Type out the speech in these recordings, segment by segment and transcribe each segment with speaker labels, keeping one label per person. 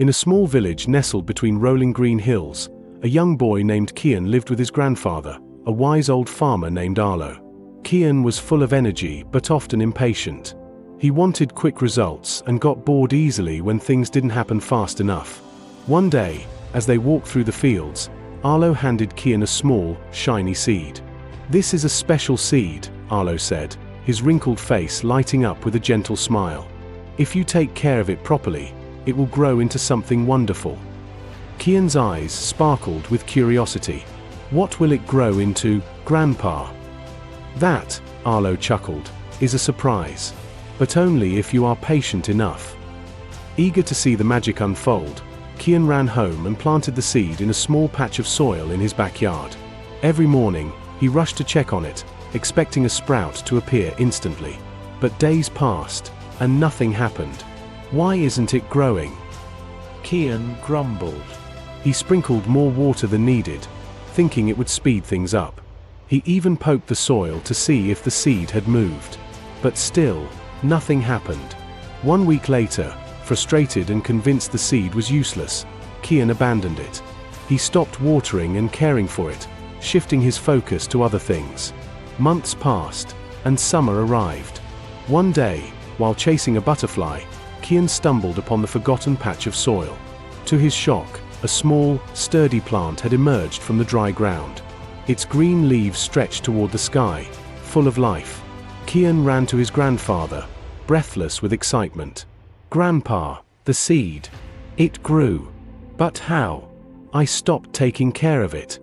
Speaker 1: In a small village nestled between rolling green hills, a young boy named Kian lived with his grandfather, a wise old farmer named Arlo. Kian was full of energy but often impatient. He wanted quick results and got bored easily when things didn't happen fast enough. One day, as they walked through the fields, Arlo handed Kian a small, shiny seed. "This is a special seed," Arlo said, his wrinkled face lighting up with a gentle smile. "If you take care of it properly, it will grow into something wonderful." Kian's eyes sparkled with curiosity. "What will it grow into, Grandpa?" "That," Arlo chuckled, "is a surprise. But only if you are patient enough." Eager to see the magic unfold, Kian ran home and planted the seed in a small patch of soil in his backyard. Every morning, he rushed to check on it, expecting a sprout to appear instantly. But days passed, and nothing happened. "Why isn't it growing?" Kian grumbled. He sprinkled more water than needed, thinking it would speed things up. He even poked the soil to see if the seed had moved. But still, nothing happened. 1 week later, frustrated and convinced the seed was useless, Kian abandoned it. He stopped watering and caring for it, shifting his focus to other things. Months passed, and summer arrived. One day, while chasing a butterfly, Kian stumbled upon the forgotten patch of soil. To his shock, a small, sturdy plant had emerged from the dry ground. Its green leaves stretched toward the sky, full of life. Kian ran to his grandfather, breathless with excitement. "Grandpa, the seed. It grew. But how? I stopped taking care of it."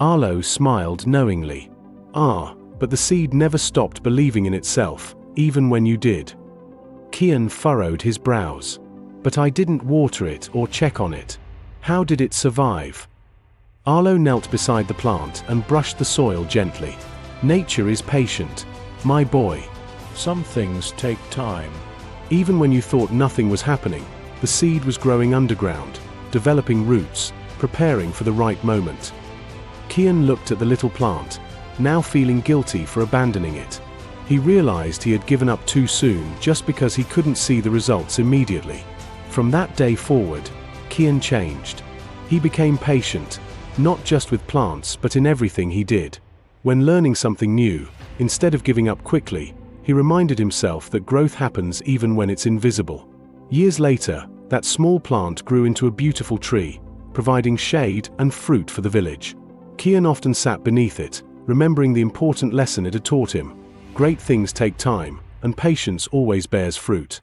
Speaker 1: Arlo smiled knowingly. But the seed never stopped believing in itself, even when you did." Kian furrowed his brows. "But I didn't water it or check on it. How did it survive?" Arlo knelt beside the plant and brushed the soil gently. "Nature is patient, my boy. Some things take time." Even when you thought nothing was happening, the seed was growing underground, developing roots, preparing for the right moment. Kian looked at the little plant, now feeling guilty for abandoning it. He realized he had given up too soon just because he couldn't see the results immediately. From that day forward, Kian changed. He became patient, not just with plants but in everything he did. When learning something new, instead of giving up quickly, he reminded himself that growth happens even when it's invisible. Years later, that small plant grew into a beautiful tree, providing shade and fruit for the village. Kian often sat beneath it, remembering the important lesson it had taught him. Great things take time, and patience always bears fruit.